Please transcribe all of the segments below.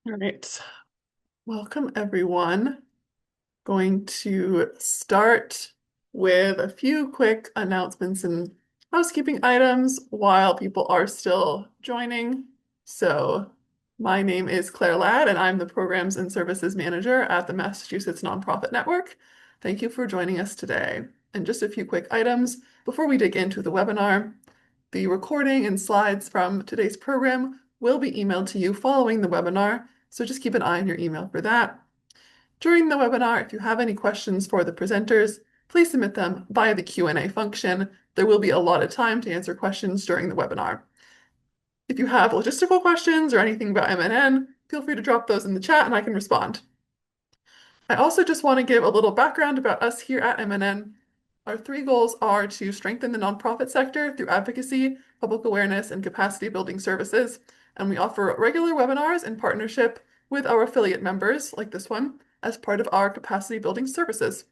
All right. Welcome, everyone. Going to start with a few quick announcements and housekeeping items while people are still joining. So, my name is Claire Ladd, and I'm the Programs and Services Manager at the Massachusetts Nonprofit Network. Thank you for joining us today. And just a few quick items before we dig into the webinar. The recording and slides from today's program will be emailed to you following the webinar, so just keep an eye on your email for that. During the webinar, if you have any questions for the presenters, please submit them via the Q&A function. There will be a lot of time to answer questions during the webinar. If you have logistical questions or anything about MNN, feel free to drop those in the chat and I can respond. I also just want to give a little background about us here at MNN. Our three goals are to strengthen the nonprofit sector through advocacy, public awareness, and capacity building services. And we offer regular webinars in partnership with our affiliate members, like this one, as part of our capacity building services.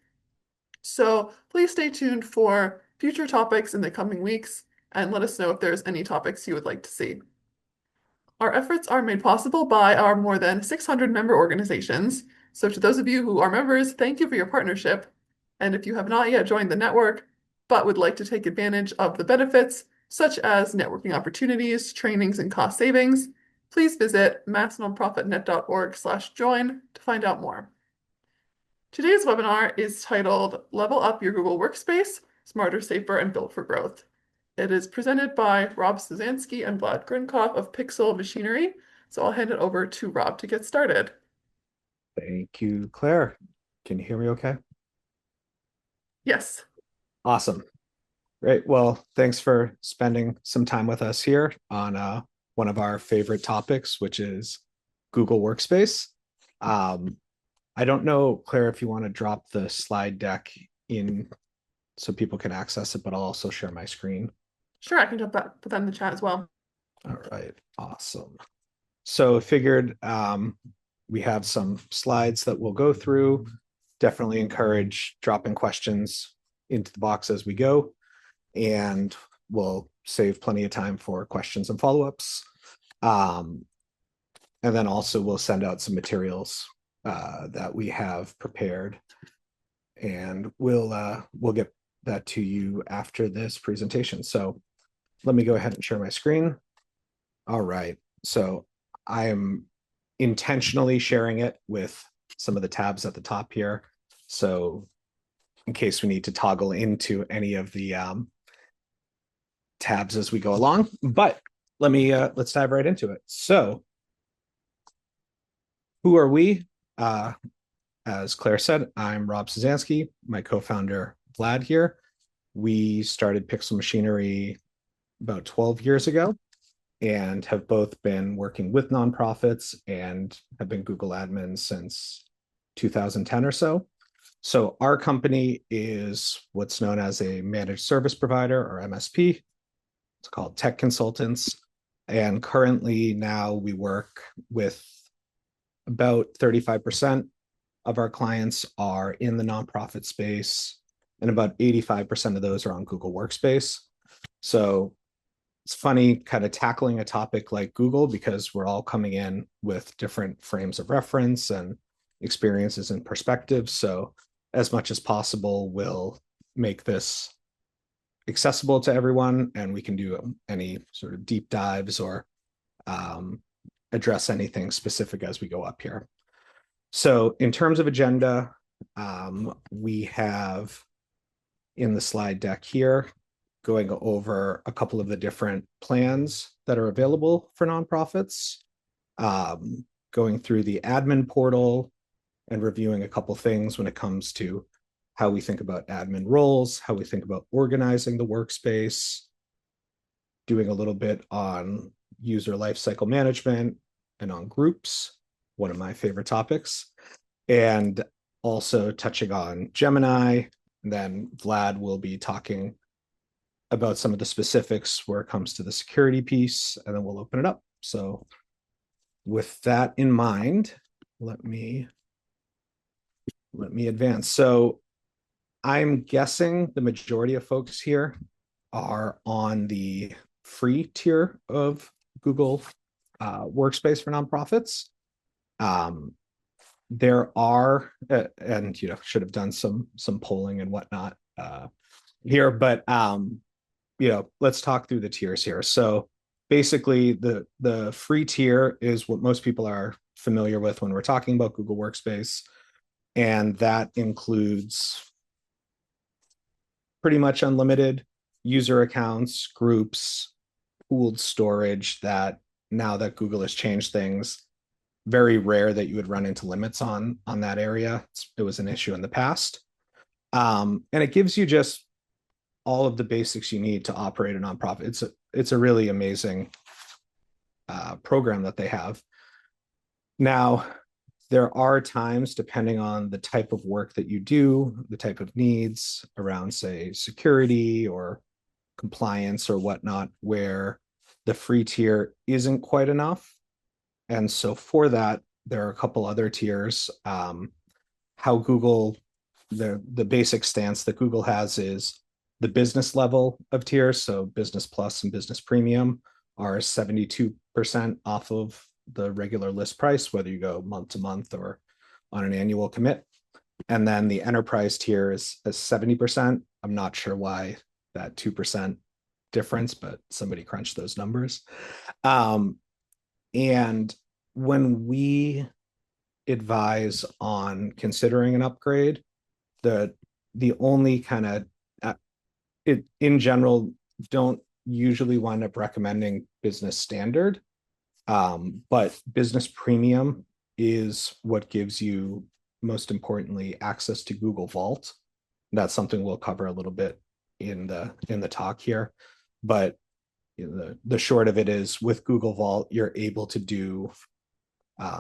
So please stay tuned for future topics in the coming weeks and let us know if there's any topics you would like to see. Our efforts are made possible by our more than 600 member organizations. So to those of you who are members, thank you for your partnership. And if you have not yet joined the network, but would like to take advantage of the benefits, such as networking opportunities, trainings, and cost savings, please visit massnonprofitnet.org/join to find out more. Today's webinar is titled Level Up Your Google Workspace, Smarter, Safer, and Built for Growth. It is presented by Rob Sozanski and Vlad Grinkoff of Pixel Machinery. So I'll hand it over to Rob to get started. Thank you, Claire. Can you hear me okay? Yes. Awesome. Great. Well, thanks for spending some time with us here on one of our favorite topics, which is Google Workspace. I don't know, Claire, if you want to drop the slide deck in so people can access it, but I'll also share my screen. Sure, I can put that in the chat as well. All right. Awesome. So figured we have some slides that we'll go through. Definitely encourage dropping questions into the box as we go, and we'll save plenty of time for questions and follow-ups. And then also we'll send out some materials that we have prepared, and we'll get that to you after this presentation. So let me go ahead and share my screen. All right. So I am intentionally sharing it with some of the tabs at the top here. So in case we need to toggle into any of the tabs as we go along, but let's dive right into it. So who are we? As Claire said, I'm Rob Sozanski, my co-founder Vlad here. We started Pixel Machinery about 12 years ago and have both been working with nonprofits and have been Google admins since 2010 or so. So our company is what's known as a managed service provider, or MSP. It's called Tech Consultants. And currently now we work with about 35% of our clients are in the nonprofit space, and about 85% of those are on Google Workspace. So it's funny kind of tackling a topic like Google, because we're all coming in with different frames of reference and experiences and perspectives. So as much as possible, we'll make this accessible to everyone, and we can do any sort of deep dives or address anything specific as we go up here. So in terms of agenda, we have in the slide deck here going over a couple of the different plans that are available for nonprofits, going through the admin portal and reviewing a couple things when it comes to how we think about admin roles, how we think about organizing the workspace, doing a little bit on user lifecycle management and on groups, one of my favorite topics, and also touching on Gemini. And then Vlad will be talking about some of the specifics where it comes to the security piece, and then we'll open it up. So with that in mind, let me advance. So I'm guessing the majority of folks here are on the free tier of Google Workspace for nonprofits. Um, there are, and should have done some polling and whatnot here, but let's talk through the tiers here. So basically, the free tier is what most people are familiar with when we're talking about Google Workspace, and that includes pretty much unlimited user accounts, groups, pooled storage. That now that Google has changed things, very rare that you would run into limits on that area. It was an issue in the past, and it gives you just all of the basics you need to operate a nonprofit. It's a really amazing program that they have. Now, there are times, depending on the type of work that you do, the type of needs around, say, security or compliance or whatnot, where the free tier isn't quite enough. And so for that, there are a couple other tiers. How Google, the basic stance that Google has is the business level of tiers. So business plus and business premium are 72% off of the regular list price, whether you go month to month or on an annual commit. And then the enterprise tier is 70%. I'm not sure why that 2% difference, but somebody crunched those numbers. And when we advise on considering an upgrade, the only kind of it in general don't usually wind up recommending business standard, but business premium is what gives you, most importantly, access to Google Vault. That's something we'll cover a little bit in the talk here, but the short of it is, with Google Vault, you're able to do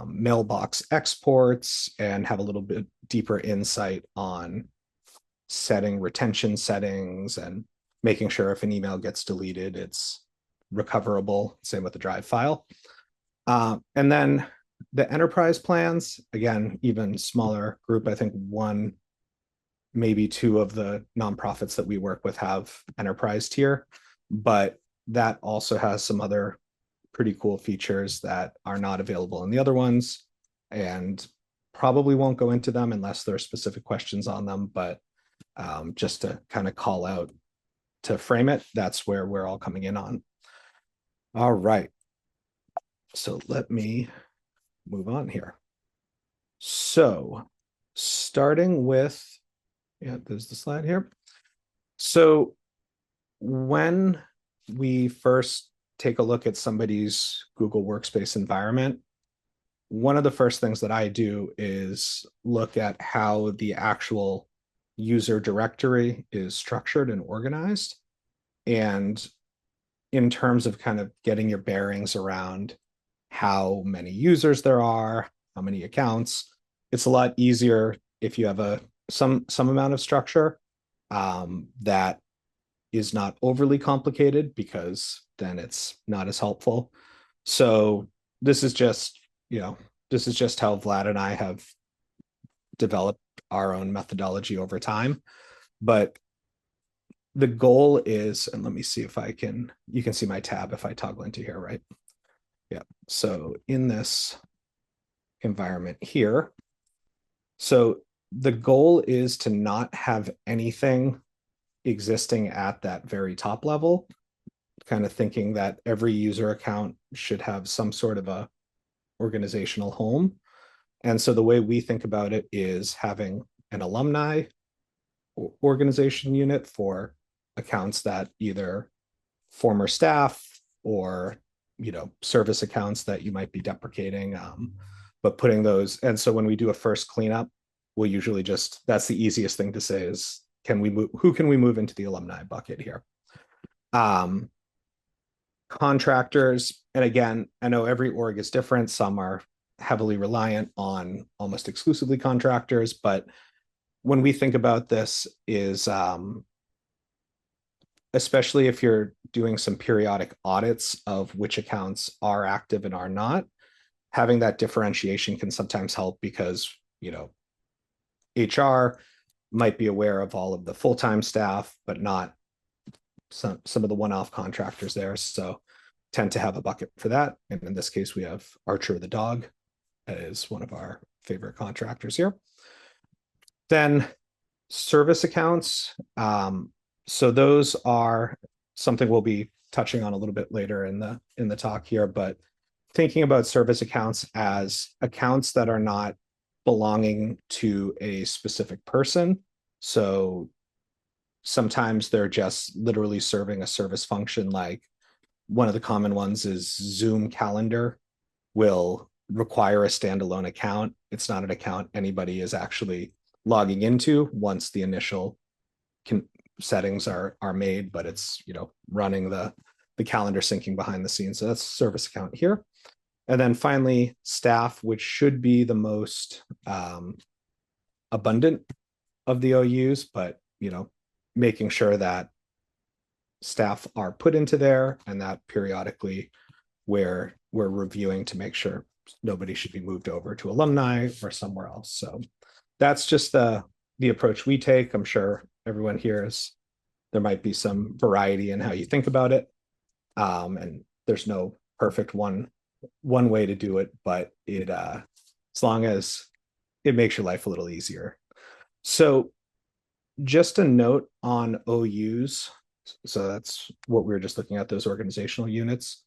mailbox exports and have a little bit deeper insight on setting retention settings and making sure if an email gets deleted, it's recoverable. Same with the Drive file. And then the enterprise plans, again, even smaller group. I think one, maybe two of the nonprofits that we work with have enterprise tier, but that also has some other pretty cool features that are not available in the other ones, and probably won't go into them unless there are specific questions on them. But just to kind of call out, to frame it, that's where we're all coming in on. All right. So let me move on here. So starting with, there's the slide here. So when we first take a look at somebody's Google Workspace environment, one of the first things that I do is look at how the actual user directory is structured and organized. And in terms of kind of getting your bearings around how many users there are, how many accounts, it's a lot easier if you have some amount of structure that is not overly complicated, because then it's not as helpful. So this is just how Vlad and I have developed our own methodology over time. But the goal is, and let me see if you can see my tab if I toggle into here, right? Yeah. So in this environment here, so the goal is to not have anything existing at that very top level, kind of thinking that every user account should have some sort of a organizational home. And so the way we think about it is having an alumni organization unit for accounts that either former staff or service accounts that you might be deprecating, but putting those. And so when we do a first cleanup, we'll usually that's the easiest thing to say is, who can we move into the alumni bucket here? Contractors, and again, I know every org is different. Some are heavily reliant on almost exclusively contractors, but when we think about this is, especially if you're doing some periodic audits of which accounts are active and are not, having that differentiation can sometimes help, because HR might be aware of all of the full-time staff, but not some of the one-off contractors there. So tend to have a bucket for that. And in this case, we have Archer the dog is one of our favorite contractors here. Then service accounts. So those are something we'll be touching on a little bit later in the talk here, but thinking about service accounts as accounts that are not belonging to a specific person. So sometimes they're just literally serving a service function. Like one of the common ones is Zoom Calendar will require a standalone account. It's not an account anybody is actually logging into once the initial settings are made, but it's running the calendar syncing behind the scenes. So that's service account here. And then finally, staff, which should be the most abundant of the OUs, but making sure that staff are put into there and that periodically we're reviewing to make sure nobody should be moved over to alumni or somewhere else. So that's just the approach we take. I'm sure everyone here there might be some variety in how you think about it. And there's no perfect one way to do it, but it as long as it makes your life a little easier. So just a note on OUs. So that's what we were just looking at, those organizational units.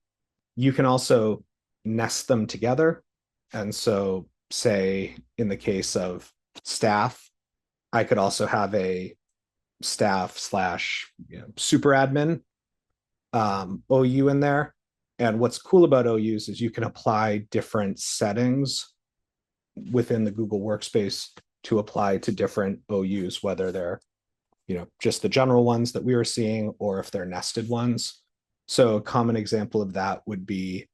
You can also nest them together. And so say in the case of staff, I could also have a staff slash super admin OU in there. And what's cool about OUs is you can apply different settings within the Google Workspace to apply to different OUs, whether they're just the general ones that we were seeing or if they're nested ones. So a common example of that would be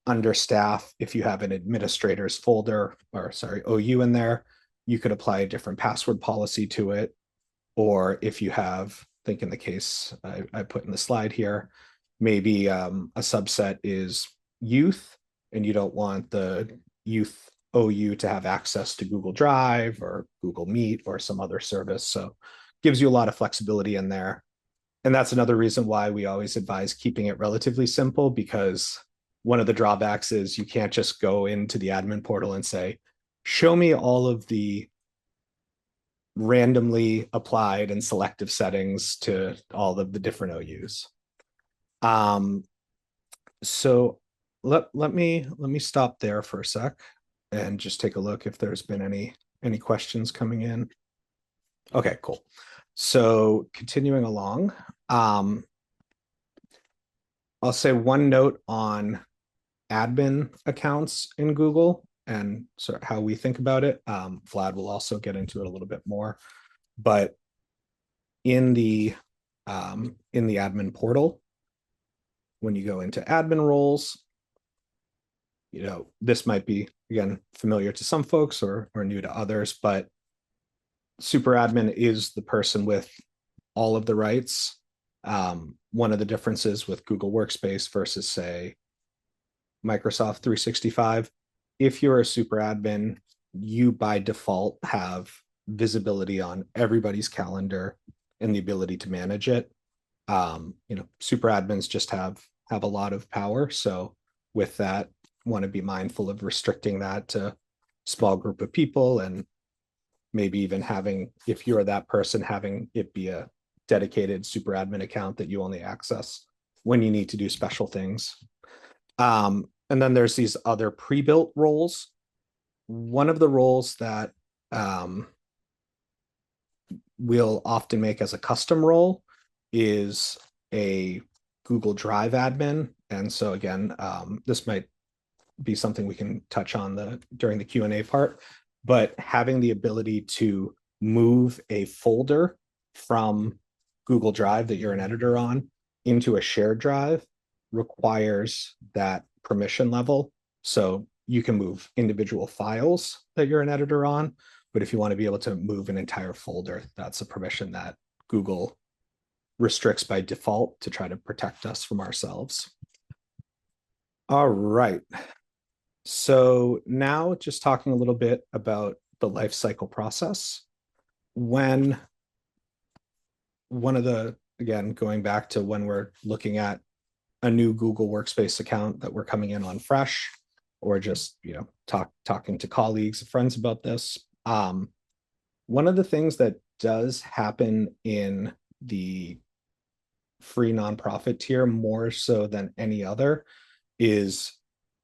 under staff. If you have an administrators folder, or sorry, OU in there, you could apply a different password policy to it. Or if you have, I think in the case I put in the slide here, maybe a subset is youth, and you don't want the youth OU to have access to Google Drive or Google Meet or some other service. So gives you a lot of flexibility in there. And that's another reason why we always advise keeping it relatively simple, because one of the drawbacks is you can't just go into the admin portal and say, show me all of the randomly applied and selective settings to all of the different OUs. So let me stop there for a sec and just take a look if there's been any questions coming in. Okay, cool. So continuing along, I'll say one note on admin accounts in Google and sort of how we think about it. Vlad will also get into it a little bit more, but in the admin portal, when you go into admin roles, this might be, again, familiar to some folks or new to others, but super admin is the person with all of the rights. One of the differences with Google Workspace versus, say, Microsoft 365, if you're a super admin, you by default have visibility on everybody's calendar and the ability to manage it. Super admins just have a lot of power. So with that, want to be mindful of restricting that to small group of people, and maybe even having, if you're that person, having it be a dedicated super admin account that you only access when you need to do special things. And then there's these other pre-built roles. One of the roles that we'll often make as a custom role is a Google Drive admin. And so again, this might be something we can touch on during the Q&A part, but having the ability to move a folder from Google Drive that you're an editor on into a shared drive requires that permission level. So you can move individual files that you're an editor on, but if you want to be able to move an entire folder, that's a permission that Google restricts by default to try to protect us from ourselves. All right. So now just talking a little bit about the life cycle process. When one of the, again, going back to when we're looking at a new Google Workspace account that we're coming in on fresh, or just, talking to colleagues, friends about this. One of the things that does happen in the free nonprofit tier more so than any other is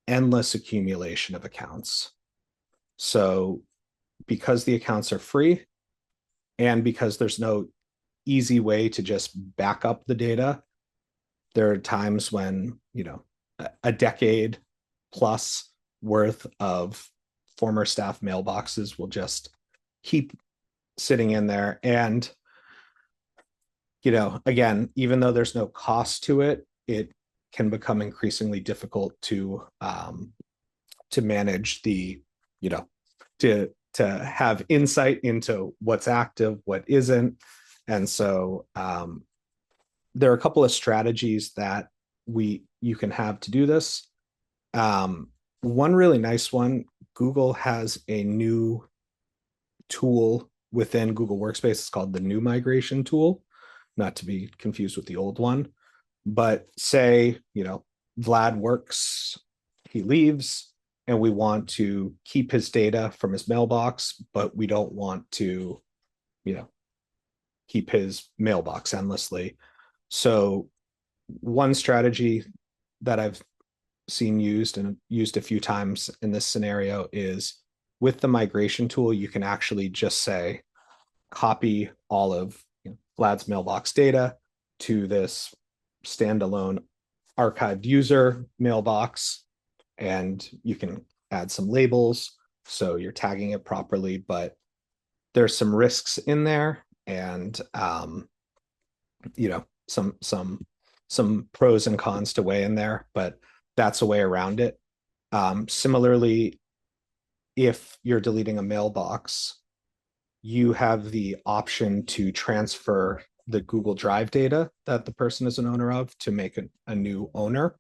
endless accumulation of accounts. So because the accounts are free and because there's no easy way to just back up the data, there are times when, a decade plus worth of former staff mailboxes will just keep sitting in there. And, again, even though there's no cost to it, it can become increasingly difficult to manage the, you know, to have insight into what's active, what isn't. And so there are a couple of strategies that you can have to do this. One really nice one, Google has a new tool within Google Workspace. It's called the new migration tool, not to be confused with the old one. But say, Vlad works, he leaves, and we want to keep his data from his mailbox, but we don't want to, keep his mailbox endlessly. So one strategy that I've seen used and used a few times in this scenario is with the migration tool, you can actually just say, copy all of Vlad's mailbox data to this standalone archived user mailbox, and you can add some labels so you're tagging it properly, but there's some risks in there, and some pros and cons to weigh in there, but that's a way around it. Similarly, if you're deleting a mailbox, you have the option to transfer the Google Drive data that the person is an owner of to make a new owner.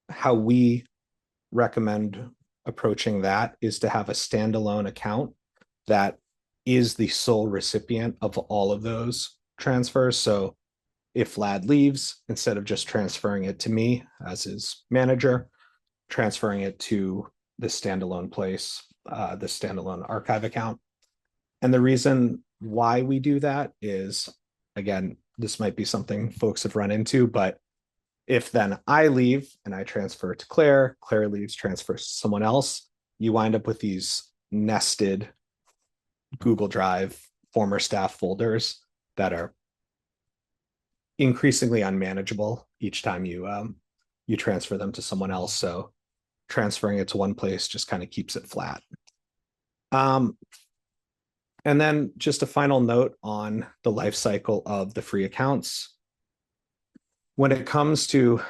How we recommend approaching that is to have a standalone account that is the sole recipient of all of those transfers. So if Vlad leaves, instead of just transferring it to me as his manager, transferring it to the standalone place, the standalone archive account. And the reason why we do that is, again, this might be something folks have run into, but if then I leave and I transfer to Claire, Claire leaves, transfers to someone else, you wind up with these nested Google Drive former staff folders that are increasingly unmanageable each time you transfer them to someone else. So transferring it to one place just kind of keeps it flat. And then just a final note on the life cycle of the free accounts. When it comes to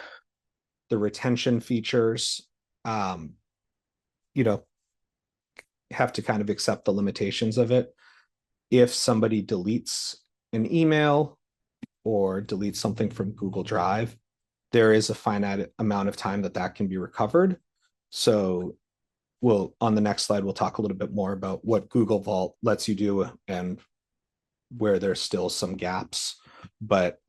the retention features, have to kind of accept the limitations of it. If somebody deletes an email or deletes something from Google Drive, there is a finite amount of time that can be recovered. So on the next slide, we'll talk a little bit more about what Google Vault lets you do and where there's still some gaps, but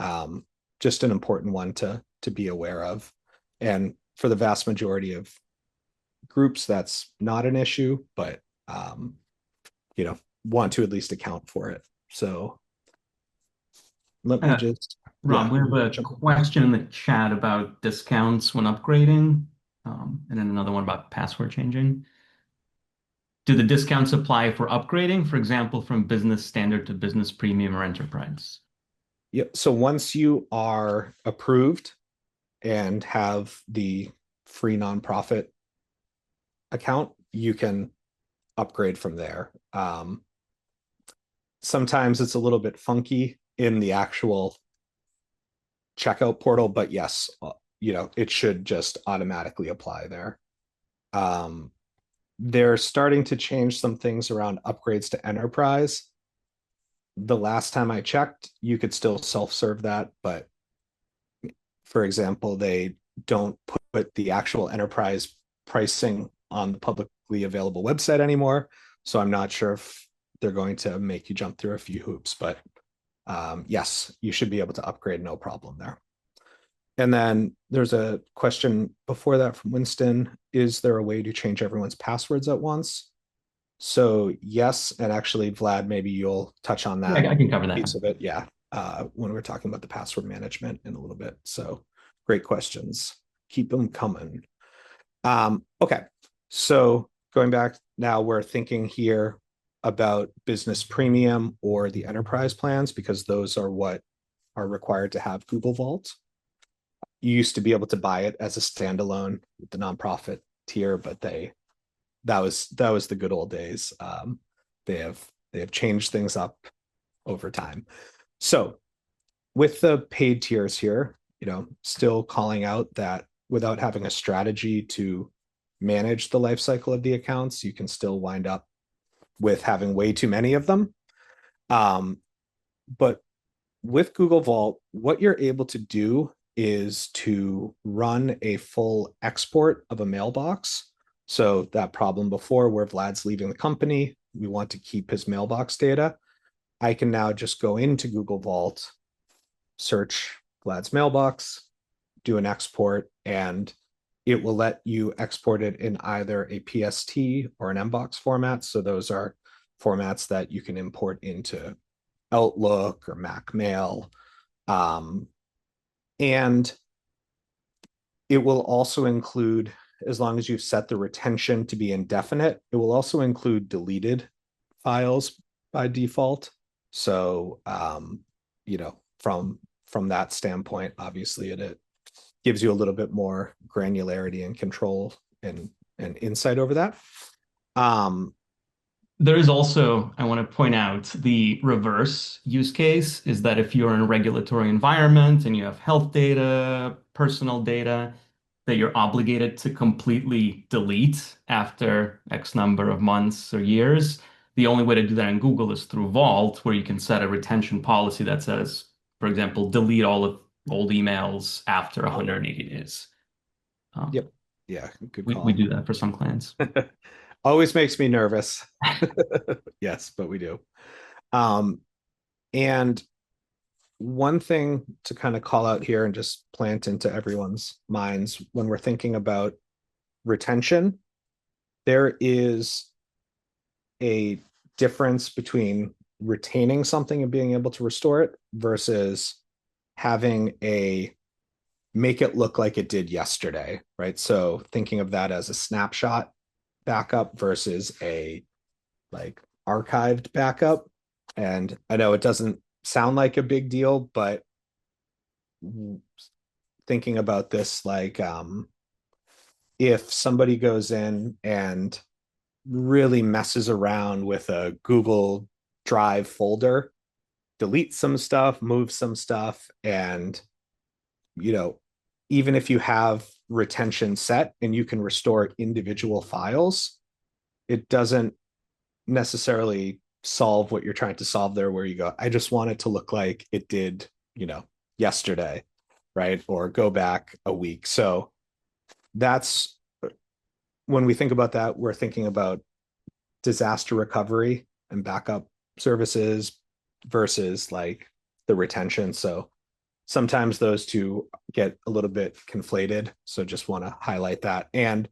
just an important one to be aware of. And for the vast majority of groups, that's not an issue, but want to at least account for it. So let me just, Rob, we have a question in the chat about discounts when upgrading, and then another one about password changing. Do the discounts apply for upgrading, for example, from business standard to business premium or enterprise? Yeah. So once you are approved and have the free nonprofit account, you can upgrade from there. Sometimes it's a little bit funky in the actual checkout portal, but yes, it should just automatically apply there. They're starting to change some things around upgrades to enterprise. The last time I checked, you could still self-serve that, but for example, they don't put the actual enterprise pricing on the publicly available website anymore. So I'm not sure if they're going to make you jump through a few hoops, but yes, you should be able to upgrade, no problem there. And then there's a question before that from Winston. Is there a way to change everyone's passwords at once? So yes, and actually, Vlad, maybe you'll touch on Yeah, that I can cover that. piece of it. Yeah, when we're talking about the password management in a little bit. So great questions. Keep them coming. Okay, so going back now, we're thinking here about business premium or the enterprise plans because those are what are required to have Google Vault. You used to be able to buy it as a standalone with the nonprofit tier, but that was the good old days. They have changed things up over time. So with the paid tiers here, still calling out that without having a strategy to manage the life cycle of the accounts, you can still wind up with having way too many of them. But with Google Vault, what you're able to do is to run a full export of a mailbox. So that problem before where Vlad's leaving the company, we want to keep his mailbox data. I can now just go into Google Vault, search Vlad's mailbox, do an export, and it will let you export it in either a PST or an MBOX format. So those are formats that you can import into Outlook or Mac Mail. And it will also include, as long as you've set the retention to be indefinite, it will also include deleted files by default. So, from that standpoint, obviously it gives you a little bit more granularity and control and insight over that. There is also, I want to point out, the reverse use case is that if you're in a regulatory environment and you have health data, personal data, that you're obligated to completely delete after X number of months or years. The only way to do that in Google is through Vault, where you can set a retention policy that says, for example, delete all of old emails after 180 days. Yep. Yeah, good We call. do that for some clients. Always makes me nervous. Yes, but we do. And one thing to kind of call out here and just plant into everyone's minds when we're thinking about retention, there is a difference between retaining something and being able to restore it versus having a make it look like it did yesterday, right? So thinking of that as a snapshot backup versus a like archived backup. And I know it doesn't sound like a big deal, but thinking about this, like if somebody goes in and really messes around with a Google Drive folder, deletes some stuff, moves some stuff, and even if you have retention set and you can restore individual files, it doesn't necessarily solve what you're trying to solve there, where you go, I just want it to look like it did, yesterday, right? Or go back a week. So that's when we think about that, we're thinking about disaster recovery and backup services versus like the retention. So sometimes those two get a little bit conflated. So just want to highlight that. And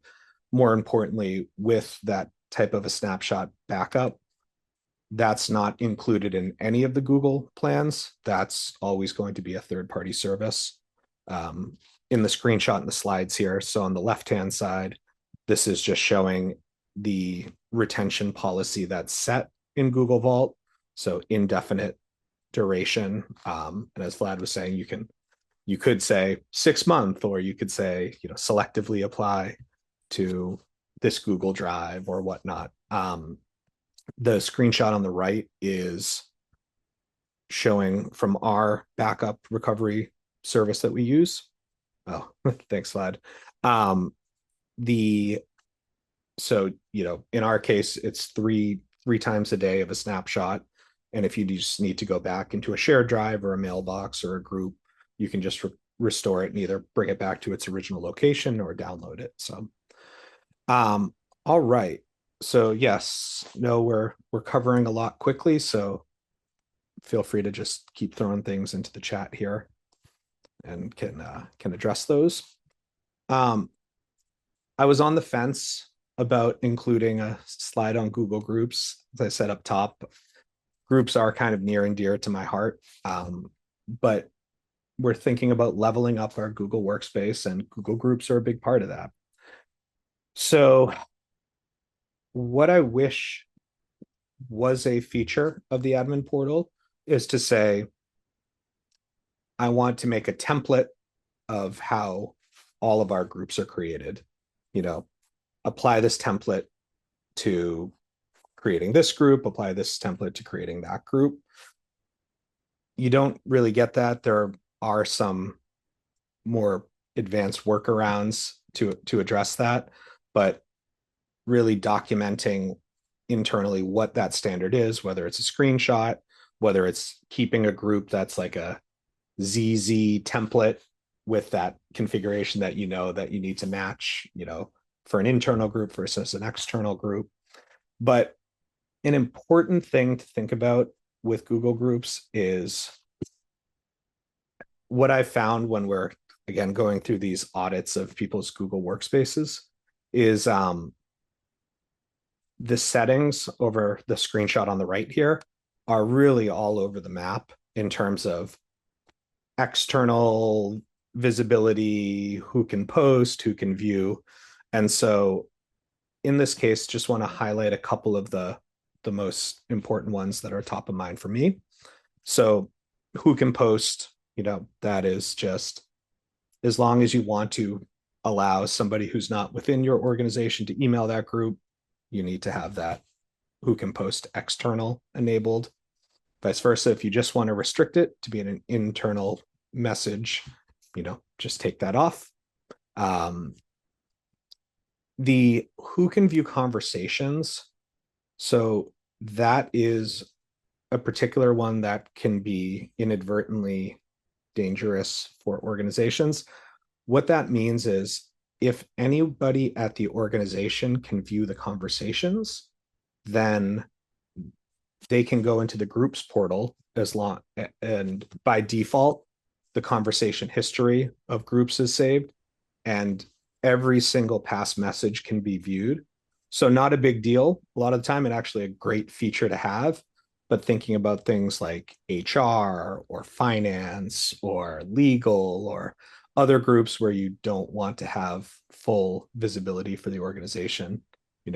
more importantly, with that type of a snapshot backup, that's not included in any of the Google plans. That's always going to be a third-party service. In the screenshot in the slides here, so on the left-hand side, this is just showing the retention policy that's set in Google Vault. So indefinite duration. And as Vlad was saying, you could say 6 month, or you could say, selectively apply to this Google Drive or whatnot. The screenshot on the right is showing from our backup recovery service that we use. Oh, thanks, Vlad. In our case, it's three times a day of a snapshot. And if you just need to go back into a shared drive or a mailbox or a group, you can just restore it and either bring it back to its original location or download it. So, all right. So yes, no, we're covering a lot quickly. So feel free to just keep throwing things into the chat here. and can address those. I was on the fence about including a slide on Google Groups. As I said up top, groups are kind of near and dear to my heart, but we're thinking about leveling up our Google Workspace, and Google Groups are a big part of that. So what I wish was a feature of the admin portal is to say, I want to make a template of how all of our groups are created. Apply this template to creating this group, apply this template to creating that group. You don't really get that. There are some more advanced workarounds to address that, but really documenting internally what that standard is, whether it's a screenshot, whether it's keeping a group that's like a ZZ template with that configuration that that you need to match, for an internal group versus an external group. But an important thing to think about with Google Groups is what I found when we're, again, going through these audits of people's Google Workspaces is the settings over the screenshot on the right here are really all over the map in terms of external visibility, who can post, who can view. And so in this case, just want to highlight a couple of the most important ones that are top of mind for me. So who can post, that is just as long as you want to allow somebody who's not within your organization to email that group, you need to have that who can post external enabled. Vice versa, if you just want to restrict it to be an internal message, just take that off. The who can view conversations. So that is a particular one that can be inadvertently dangerous for organizations. What that means is if anybody at the organization can view the conversations, then they can go into the groups portal and by default, the conversation history of groups is saved and every single past message can be viewed. So not a big deal. A lot of the time, it's actually a great feature to have, but thinking about things like HR or finance or legal or other groups where you don't want to have full visibility for the organization, you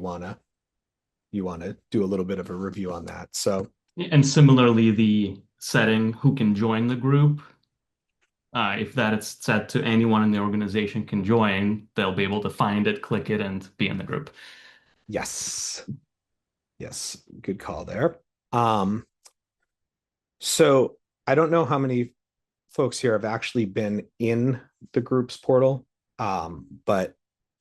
want to do a little bit of a review on that. So, and similarly, the setting who can join the group, if that is set to anyone in the organization can join, they'll be able to find it, click it, and be in the group. Yes, good call there. So I don't know how many folks here have actually been in the groups portal, but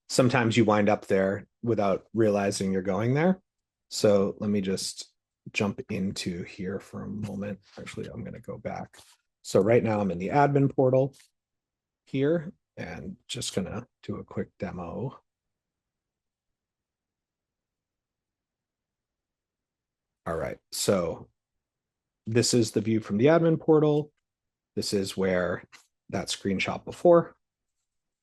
sometimes you wind up there without realizing you're going there. So let me just jump into here for a moment. Actually, I'm going to go back. So right now I'm in the admin portal here and just going to do a quick demo. All right, so this is the view from the admin portal. This is where that screenshot before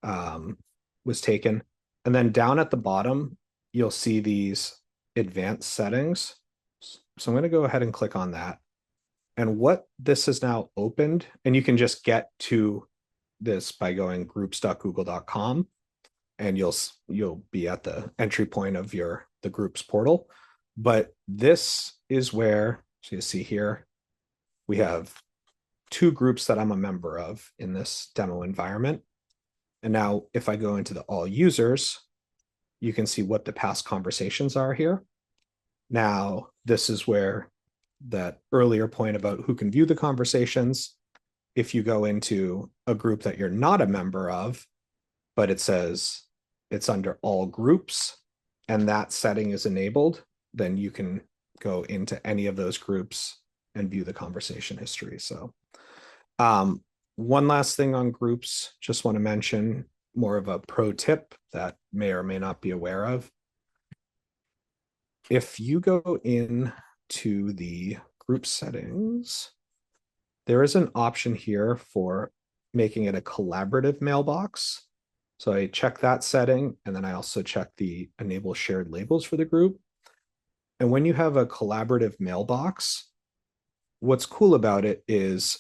was taken. And then down at the bottom, you'll see these advanced settings. So I'm going to go ahead and click on that. And what this is now opened, and you can just get to this by going groups.google.com, and you'll be at the entry point of the groups portal. But this is where, so you see here, we have 2 groups that I'm a member of in this demo environment. And now if I go into the all users, you can see what the past conversations are here. Now, this is where that earlier point about who can view the conversations. If you go into a group that you're not a member of, but it says it's under all groups and that setting is enabled, then you can go into any of those groups and view the conversation history. So one last thing on groups, just want to mention more of a pro tip that may or may not be aware of. If you go in to the group settings, there is an option here for making it a collaborative mailbox. So I check that setting, and then I also check the enable shared labels for the group. And when you have a collaborative mailbox, what's cool about it is,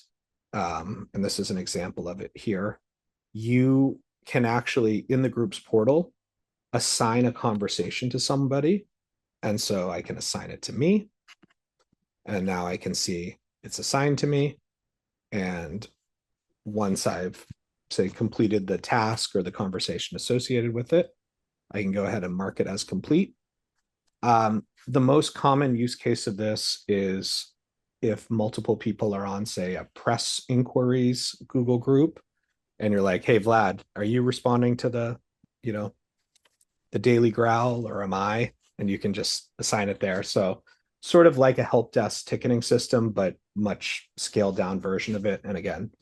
and this is an example of it here, you can actually, in the group's portal, assign a conversation to somebody. And so I can assign it to me. And now I can see it's assigned to me. And once I've, say, completed the task or the conversation associated with it, I can go ahead and mark it as complete. The most common use case of this is if multiple people are on, say, a press inquiries Google group, and you're like, hey, Vlad, are you responding to the, the Daily Growl, or am I? And you can just assign it there. So sort of like a help desk ticketing system, but much scaled down version of it. And again,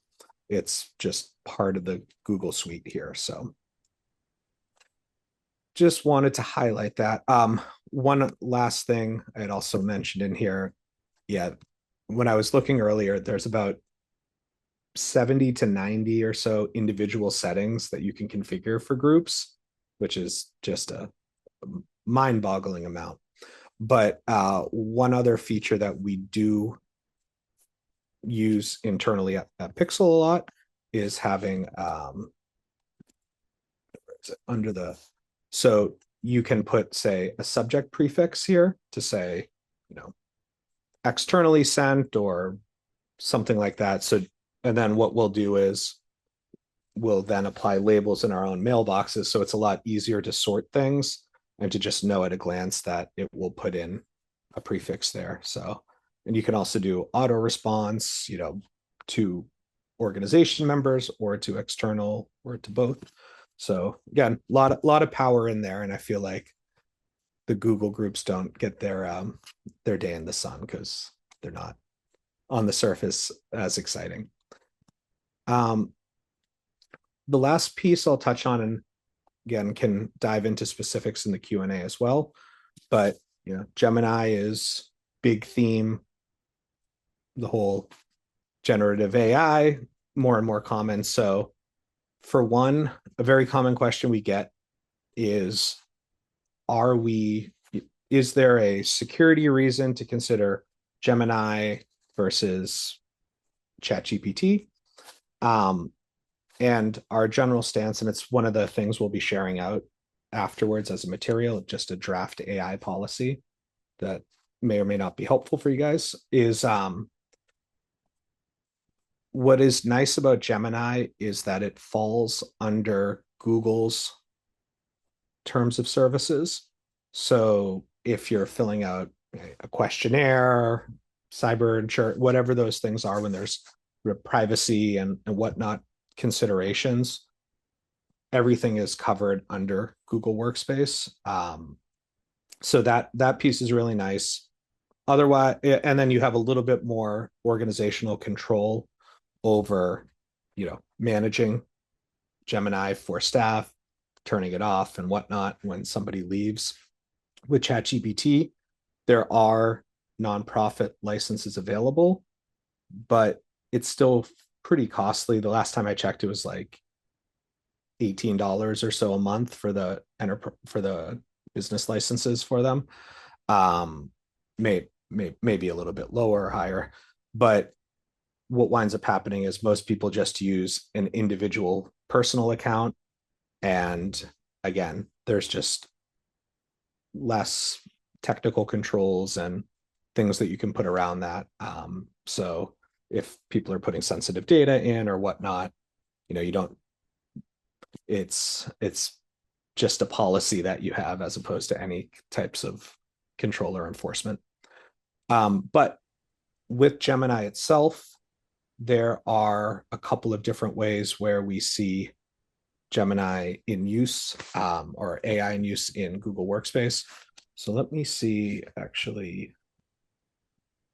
it's just part of the Google suite here. So just wanted to highlight that. One last thing I had also mentioned in here. Yeah, when I was looking earlier, there's about 70 to 90 or so individual settings that you can configure for groups, which is just a mind-boggling amount. But one other feature that we do use internally at Pixel a lot is having under the, so you can put, say, a subject prefix here to say, externally sent or something like that. So, and then what we'll do is we'll then apply labels in our own mailboxes. So it's a lot easier to sort things and to just know at a glance that it will put in a prefix there. So, and you can also do auto response, to organization members or to external or to both. So again, a lot of power in there. And I feel like the Google groups don't get their day in the sun because they're not on the surface as exciting. The last piece I'll touch on, and again, can dive into specifics in the Q&A as well, but Gemini is big theme, the whole generative AI, more and more common. So for one, a very common question we get is, is there a security reason to consider Gemini versus ChatGPT? And our general stance, and it's one of the things we'll be sharing out afterwards as a material, just a draft AI policy that may or may not be helpful for you guys, is what is nice about Gemini is that it falls under Google's terms of services. So if you're filling out a questionnaire, cyber insurance, whatever those things are, when there's privacy and whatnot considerations, everything is covered under Google Workspace. So that piece is really nice. Otherwise, and then you have a little bit more organizational control over, managing Gemini for staff, turning it off and whatnot when somebody leaves. With ChatGPT, there are nonprofit licenses available, but it's still pretty costly. The last time I checked, it was like $18 or so a month for the business licenses for them. Maybe a little bit lower or higher, but what winds up happening is most people just use an individual personal account. And again, there's just less technical controls and things that you can put around that. So if people are putting sensitive data in or whatnot, you don't, it's just a policy that you have as opposed to any types of control or enforcement. But with Gemini itself, there are a couple of different ways where we see Gemini in use, or AI in use in Google Workspace. So let me see, actually,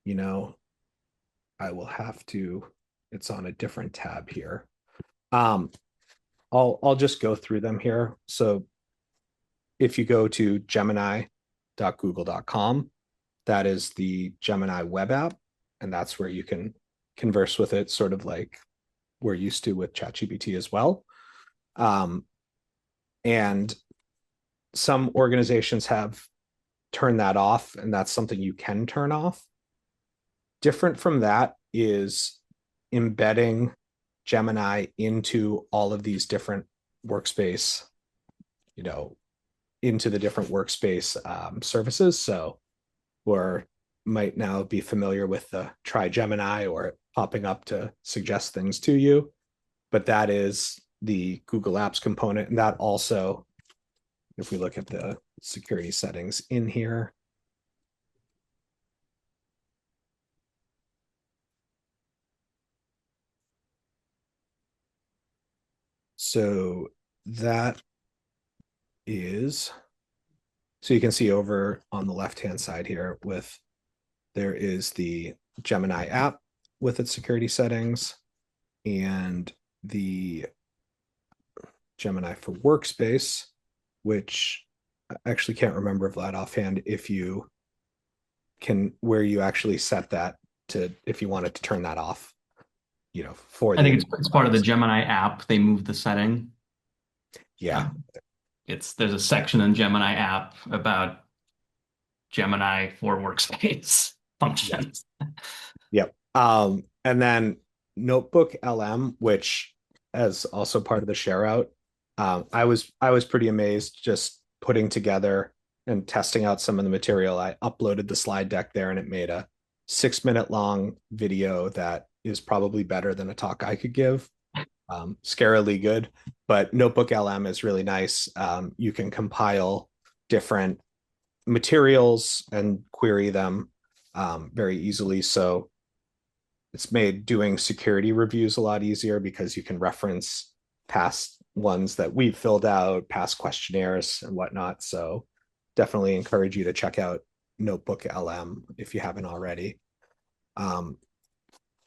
I will have to, it's on a different tab here. I'll just go through them here. So if you go to gemini.google.com, that is the Gemini web app, and that's where you can converse with it, sort of like we're used to with ChatGPT as well. And some organizations have turned that off, and that's something you can turn off. Different from that is embedding Gemini into all of these different workspace, into the different workspace services. So we might now be familiar with the try Gemini or it popping up to suggest things to you. But that is the Google Apps component. And that also, if we look at the security settings in here, so that is, so you can see over on the left-hand side here there is the Gemini app with its security settings and the Gemini for Workspace, which I actually can't remember, Vlad, offhand, where you actually set that to, if you wanted to turn that off, for I think it's part of the Gemini app. They moved the setting. Yeah. There's a section in Gemini app about Gemini for Workspace functions. Yep. And then Notebook LM, which as also part of the share out, I was pretty amazed just putting together and testing out some of the material. I uploaded the slide deck there, and it made a 6-minute long video that is probably better than a talk I could give. Scarily good, but Notebook LM is really nice. You can compile different materials and query them very easily. So it's made doing security reviews a lot easier because you can reference past ones that we've filled out, past questionnaires and whatnot. So definitely encourage you to check out Notebook LM if you haven't already.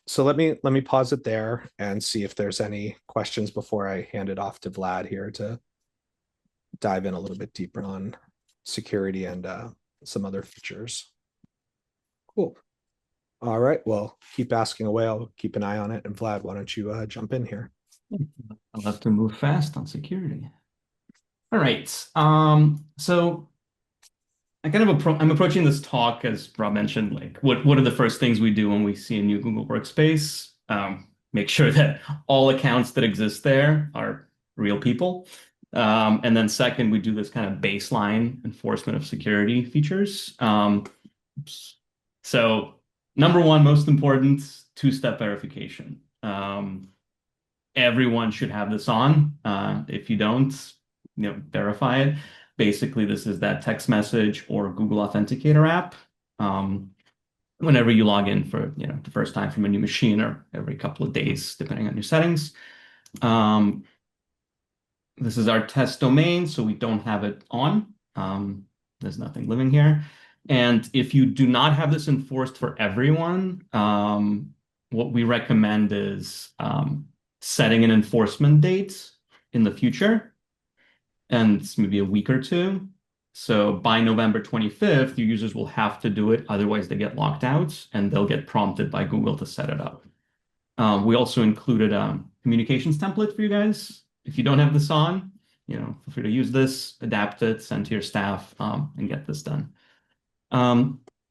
So let me pause it there and see if there's any questions before I hand it off to Vlad here to dive in a little bit deeper on security and some other features. Cool. All right. Well, keep asking away. I'll keep an eye on it. And Vlad, why don't you jump in here? I'll have to move fast on security. All right. So I'm approaching this talk, as Rob mentioned, like what are the first things we do when we see a new Google Workspace? Make sure that all accounts that exist there are real people. And then second, we do this kind of baseline enforcement of security features. So number one, most important, two-step verification. Everyone should have this on. If you don't, verify it. Basically, this is that text message or Google Authenticator app. Whenever you log in for the first time from a new machine or every couple of days, depending on your settings. This is our test domain, so we don't have it on. There's nothing living here. And if you do not have this enforced for everyone, what we recommend is setting an enforcement date in the future, and it's maybe a week or two. So by November 25th, your users will have to do it. Otherwise, they get locked out and they'll get prompted by Google to set it up. We also included a communications template for you guys. If you don't have this on, feel free to use this, adapt it, send to your staff, and get this done.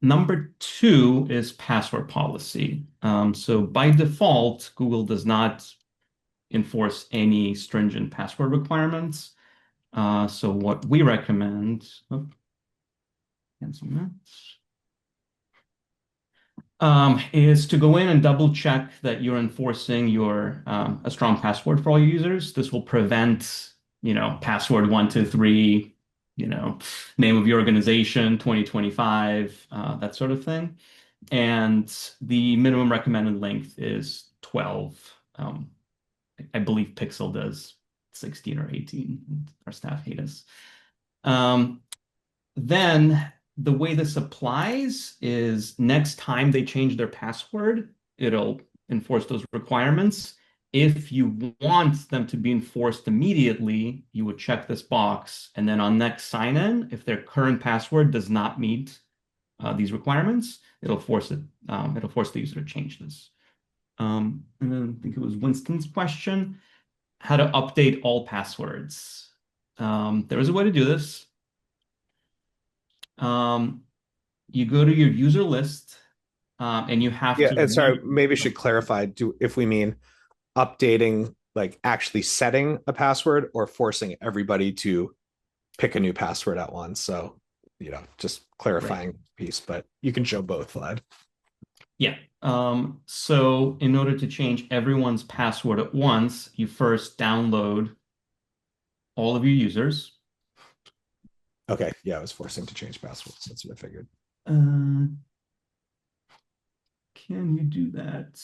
Number two is password policy. So by default, Google does not enforce any stringent password requirements. So what we recommend, is to go in and double check that you're enforcing a strong password for all your users. This will prevent, password 123, name of your organization, 2025, that sort of thing. And the minimum recommended length is 12. I believe Pixel does 16 or 18. Our staff hate us. Then the way this applies is next time they change their password, it'll enforce those requirements. If you want them to be enforced immediately, you would check this box. And then on next sign-in, if their current password does not meet these requirements, it'll force the user to change this. And then I think it was Winston's question, how to update all passwords. There is a way to do this. You go to your user list, and you have Yeah, to and sorry, maybe we immediately. should clarify, if we mean updating, like actually setting a password, or forcing everybody to pick a new password at once. So, just Right. clarifying piece, but you can show both, Vlad. Yeah. So in order to change everyone's password at once, you first download all of your users. Okay, yeah, I was forcing to change passwords. That's what I figured. Uh, can you do that?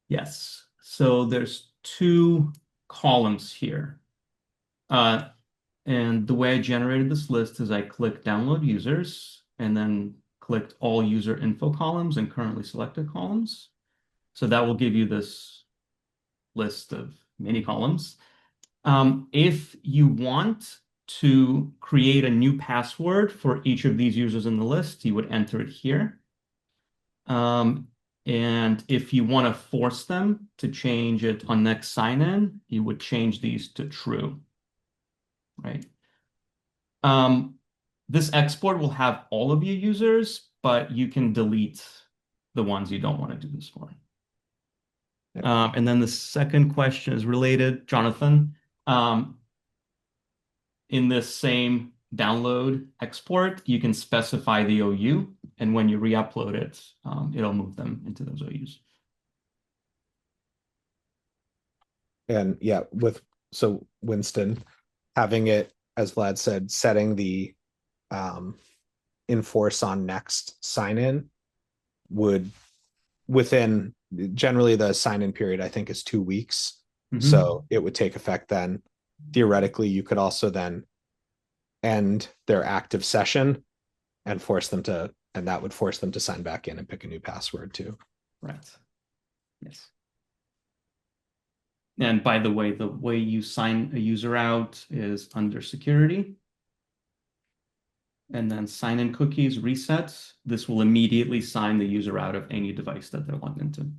Yes. So there's two columns here. Uh, and the way I generated this list is I clicked download users and then clicked all user info columns and currently selected columns. So that will give you this list of mini columns. If you want to create a new password for each of these users in the list, you would enter it here. Um, and if you want to force them to change it on next sign in, you would change these to true, right? Um, this export will have all of your users, but you can delete the ones you don't want to do this for. Yeah. And then the second question is related, Jonathan. Um, in this same download export, you can specify the OU, and when you re-upload it, it'll move them into those OUs. And yeah, so Winston, having it, as Vlad said, setting the um, enforce on next sign in would, within, generally the sign in period, I think, is 2 weeks. Mhm. So it would take effect then. Theoretically, you could also then end their active session and that would force them to sign back in and pick a new password too. Right. Yes. And by the way you sign a user out is under security. And then sign-in cookies resets. This will immediately sign the user out of any device that they're logged into.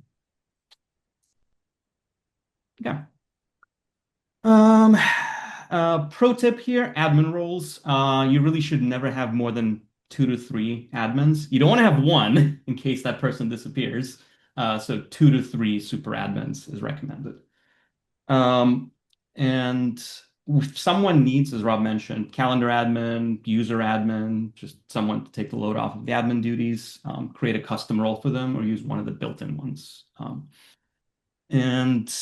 Yeah. Um, Pro tip here, admin roles. You really should never have more than 2 to 3 admins. You don't want to have one in case that person disappears. So 2 to 3 super admins is recommended. Um, and if someone needs, as Rob mentioned, calendar admin, user admin, just someone to take the load off of the admin duties, create a custom role for them or use one of the built-in ones. And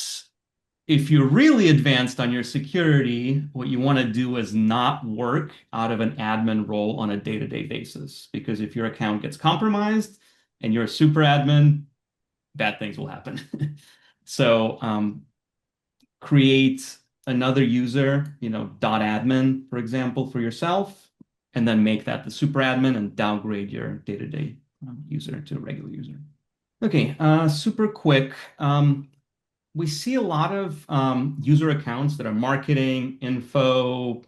if you're really advanced on your security, what you want to do is not work out of an admin role on a day-to-day basis. Because if your account gets compromised and you're a super admin, bad things will happen. So create another user, .admin, for example, for yourself, and then make that the super admin and downgrade your day-to-day user to a regular user. Okay, super quick. We see a lot of user accounts that are marketing, info,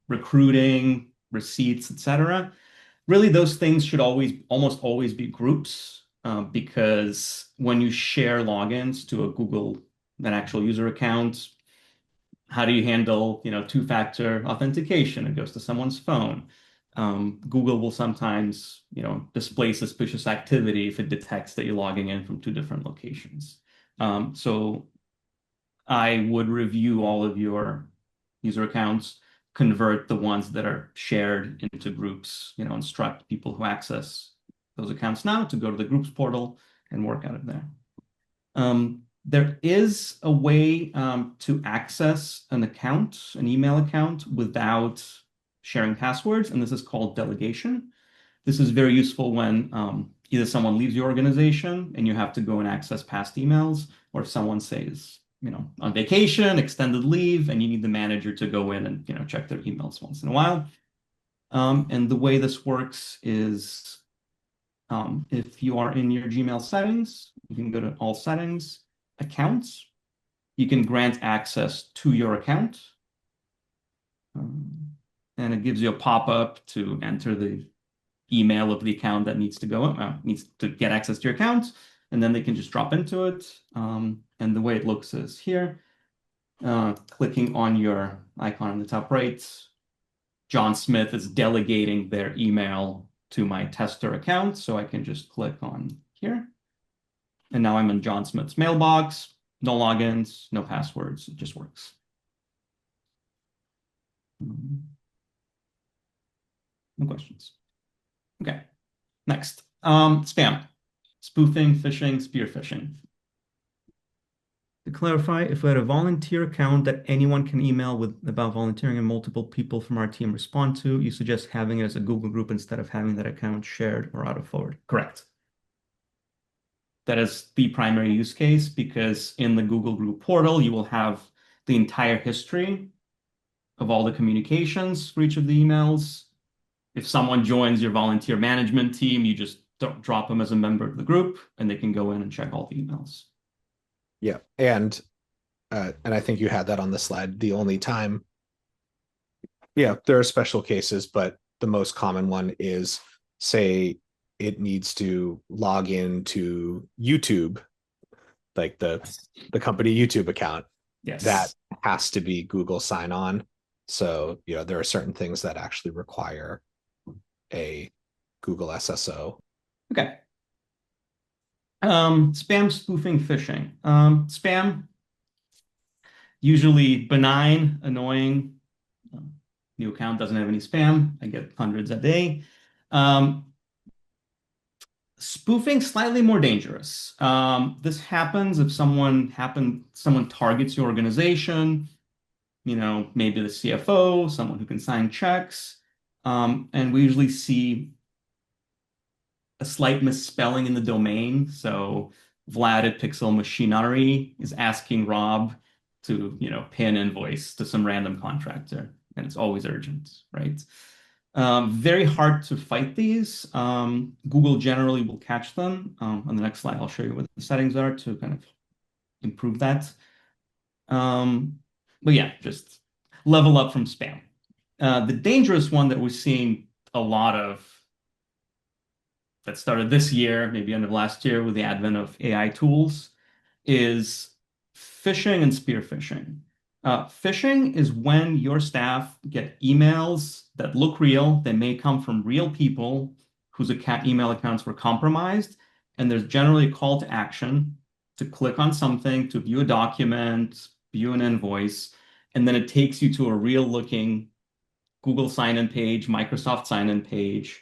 recruiting, receipts, etc. Really, those things should almost always be groups, because when you share logins to an actual user account, how do you handle, two-factor authentication? It goes to someone's phone. Google will sometimes, display suspicious activity if it detects that you're logging in from 2 different locations. So I would review all of your user accounts, convert the ones that are shared into groups, instruct people who access those accounts now to go to the groups portal and work out of there. There is a way to access an account, an email account, without sharing passwords, and this is called delegation. This is very useful when either someone leaves your organization and you have to go and access past emails, or if someone says, on vacation, extended leave, and you need the manager to go in and, check their emails once in a while. And the way this works is if you are in your Gmail settings, you can go to all settings, accounts. You can grant access to your account. And it gives you a pop-up to enter the email of the account that needs to get access to your account, and then they can just drop into it. And the way it looks is here, clicking on your icon on the top right, John Smith is delegating their email to my tester account, so I can just click on here. And now I'm in John Smith's mailbox, no logins, no passwords, it just works. No questions. Okay, next. Spam, spoofing, phishing, spear phishing. To clarify, if we had a volunteer account that anyone can email with about volunteering and multiple people from our team respond to, you suggest having it as a Google group instead of having that account shared or auto-forward. Correct. That is the primary use case because in the Google Group portal, you will have the entire history of all the communications for each of the emails. If someone joins your volunteer management team, you just don't drop them as a member of the group and they can go in and check all the emails. Yeah. And I think you had that on the slide. The only time, yeah, there are special cases, but the most common one is, say, it needs to log into YouTube, like the company YouTube account. Yes. That has to be Google sign on. So, there are certain things that actually require a Google SSO. Okay. Spam, spoofing, phishing. Spam, usually benign, annoying. New account doesn't have any spam. I get hundreds a day. Spoofing, slightly more dangerous. This happens if someone targets your organization, maybe the CFO, someone who can sign checks. And we usually see a slight misspelling in the domain. So Vlad at Pixel Machinery is asking Rob to, pay an invoice to some random contractor, and it's always urgent, right? Very hard to fight these. Google generally will catch them. On the next slide, I'll show you what the settings are to kind of improve that. But yeah, just level up from spam. The dangerous one that we're seeing a lot of that started this year, maybe end of last year with the advent of AI tools, is phishing and spear phishing. Phishing is when your staff get emails that look real. They may come from real people whose email accounts were compromised, and there's generally a call to action to click on something, to view a document, view an invoice, and then it takes you to a real-looking Google sign-in page, Microsoft sign-in page,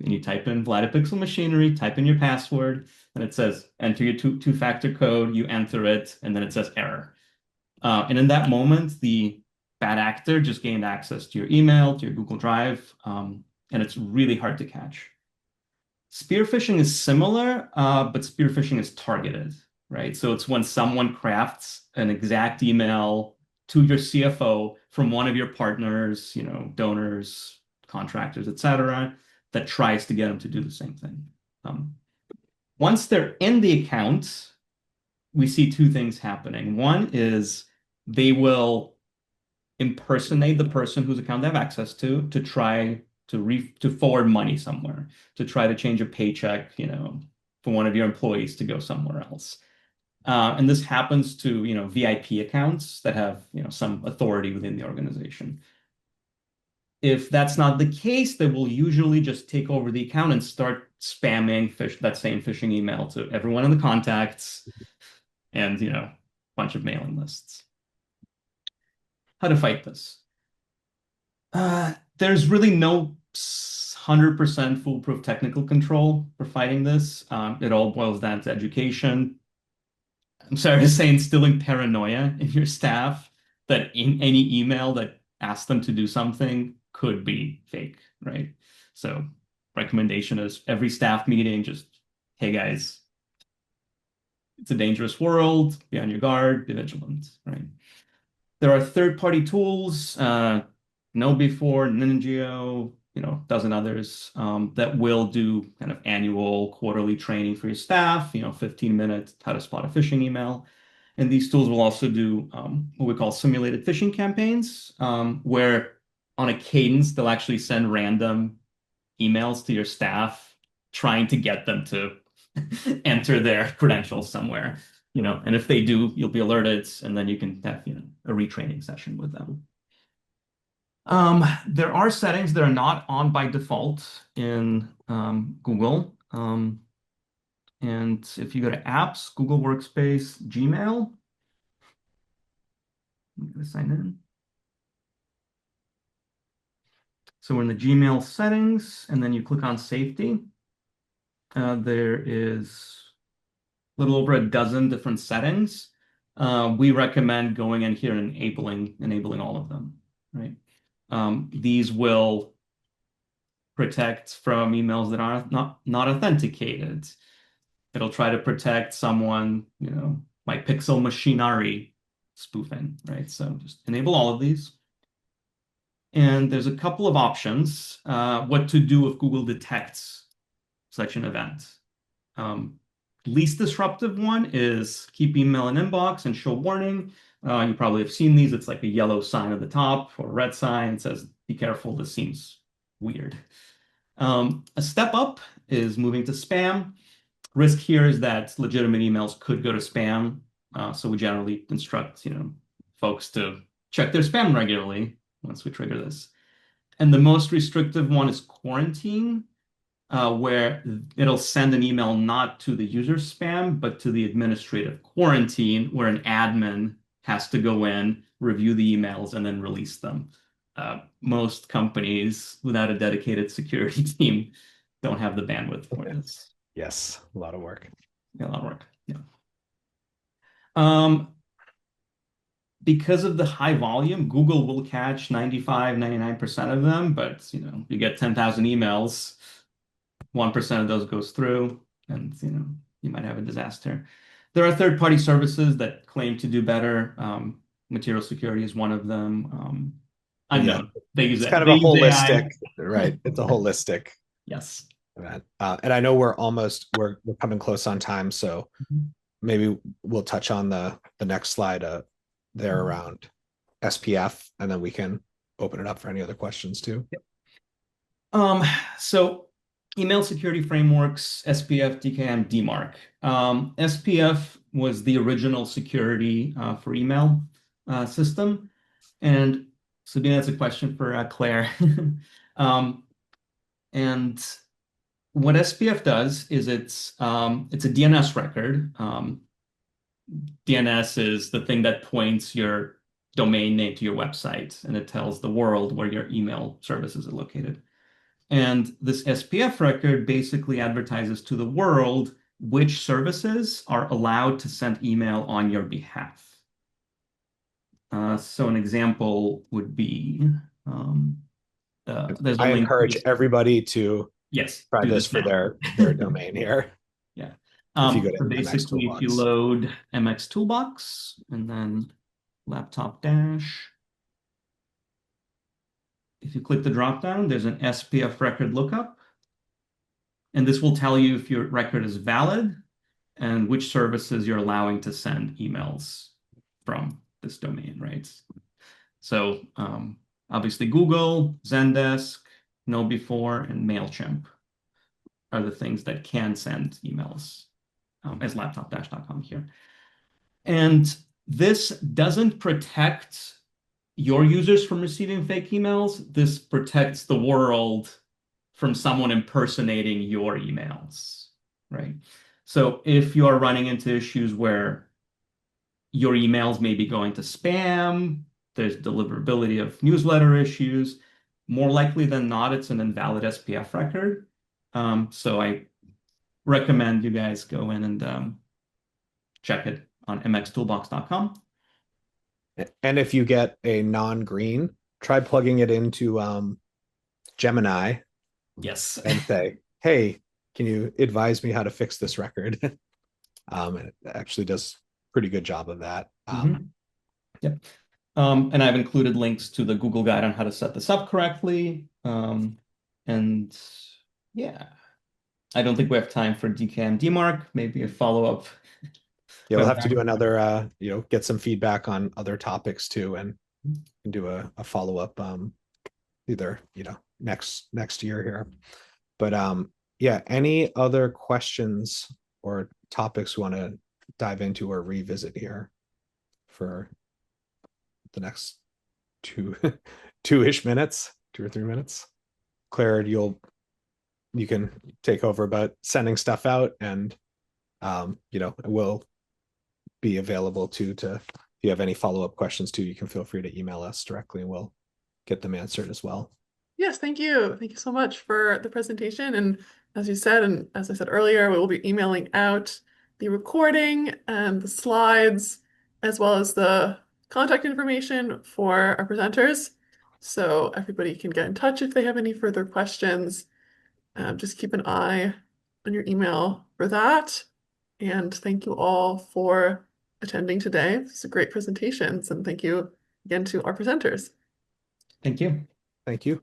and you type in Vlad at Pixel Machinery, type in your password, and it says enter your two-factor code, you enter it, and then it says error. And in that moment, the bad actor just gained access to your email, to your Google Drive, and it's really hard to catch. Spear phishing is similar, but spear phishing is targeted, right? So it's when someone crafts an exact email to your CFO from one of your partners, donors, contractors, etc., that tries to get them to do the same thing. Once they're in the account, we see two things happening. One is they will impersonate the person whose account they have access to try to forward money somewhere, to try to change a paycheck, for one of your employees to go somewhere else. And this happens to, VIP accounts that have, some authority within the organization. If that's not the case, they will usually just take over the account and start spamming that same phishing email to everyone in the contacts and, a bunch of mailing lists. How to fight this? There's really no 100% foolproof technical control for fighting this. It all boils down to education. I'm sorry to say, instilling paranoia in your staff that in any email that asks them to do something could be fake, right? So recommendation is every staff meeting, just, hey guys, it's a dangerous world, be on your guard, be vigilant, right? There are third-party tools, KnowBe4, Ninjio, a dozen others that will do kind of annual, quarterly training for your staff, 15-minute how to spot a phishing email. And these tools will also do what we call simulated phishing campaigns, where on a cadence, they'll actually send random emails to your staff trying to get them to enter their credentials somewhere, and if they do, you'll be alerted, and then you can have, a retraining session with them. There are settings that are not on by default in Google. And if you go to Apps, Google Workspace, Gmail, I'm going to sign in. So we're in the Gmail settings, and then you click on Safety. There is a little over a dozen different settings. We recommend going in here and enabling all of them, right? These will protect from emails that are not authenticated. It'll try to protect someone, my pixel machinery spoofing, right? So just enable all of these. And there's a couple of options, what to do if Google detects such an event. Least disruptive one is keep email in inbox and show warning. You probably have seen these. It's like a yellow sign at the top or a red sign. It says, be careful, this seems weird. A step up is moving to spam. Risk here is that legitimate emails could go to spam. So we generally instruct, folks to check their spam regularly once we trigger this. And the most restrictive one is quarantine, where it'll send an email not to the user's spam, but to the administrative quarantine, where an admin has to go in, review the emails, and then release them. Most companies without a dedicated security team don't have the bandwidth for this. Yes, a lot of work. Yeah, a lot of work. Yeah. Because of the high volume, Google will catch 95, 99% of them, but you get 10,000 emails, 1% of those goes through, and you might have a disaster. There are third-party services that claim to do better. Material Security is one of them. Unknown. They use it's kind of a holistic, right? It's a holistic. Yes. Event. And I know we're coming close on time, so maybe we'll touch on the next slide there around SPF, and then we can open it up for any other questions too. Yep. So email security frameworks, SPF, DKIM, DMARC. SPF was the original security for email system. And Sabina, that's a question for Claire. And what SPF does is it's a DNS record. DNS is the thing that points your domain name to your website, and it tells the world where your email services are located. And this SPF record basically advertises to the world which services are allowed to send email on your behalf. So an example would be, there's a I link encourage everybody to try do this for their domain here. Yeah. If you go to So basically, if you load MX Toolbox and then laptop dash, if you click the dropdown, there's an SPF record lookup. And this will tell you if your record is valid and which services you're allowing to send emails from this domain, right? So obviously Google, Zendesk, KnowBe4, and MailChimp are the things that can send emails as laptop-com here. And this doesn't protect your users from receiving fake emails. This protects the world from someone impersonating your emails, right? So if you are running into issues where your emails may be going to spam, there's deliverability of newsletter issues, more likely than not, it's an invalid SPF record. So I recommend you guys go in and check it on mxtoolbox.com. And if you get a non-green, try plugging it into Gemini. Yes. And say, hey, can you advise me how to fix this record? It actually does a pretty good job of that. Yep. And I've included links to the Google guide on how to set this up correctly. And yeah, I don't think we have time for DKIM DMARC. Maybe a follow-up. Yeah, we'll have to do another, get some feedback on other topics too, and do a follow-up either, next year here. But yeah, any other questions or topics we want to dive into or revisit here for the next two 2-ish minutes, 2 or 3 minutes? Claire, you can take over about sending stuff out, and we'll be available to if you have any follow-up questions too, you can feel free to email us directly and we'll get them answered as well. Yes, thank you. Thank you so much for the presentation. And as you said, and as I said earlier, we will be emailing out the recording and the slides, as well as the contact information for our presenters. So everybody can get in touch if they have any further questions. Just keep an eye on your email for that. And thank you all for attending today. It's a great presentations, and thank you again to our presenters. Thank you. Thank you.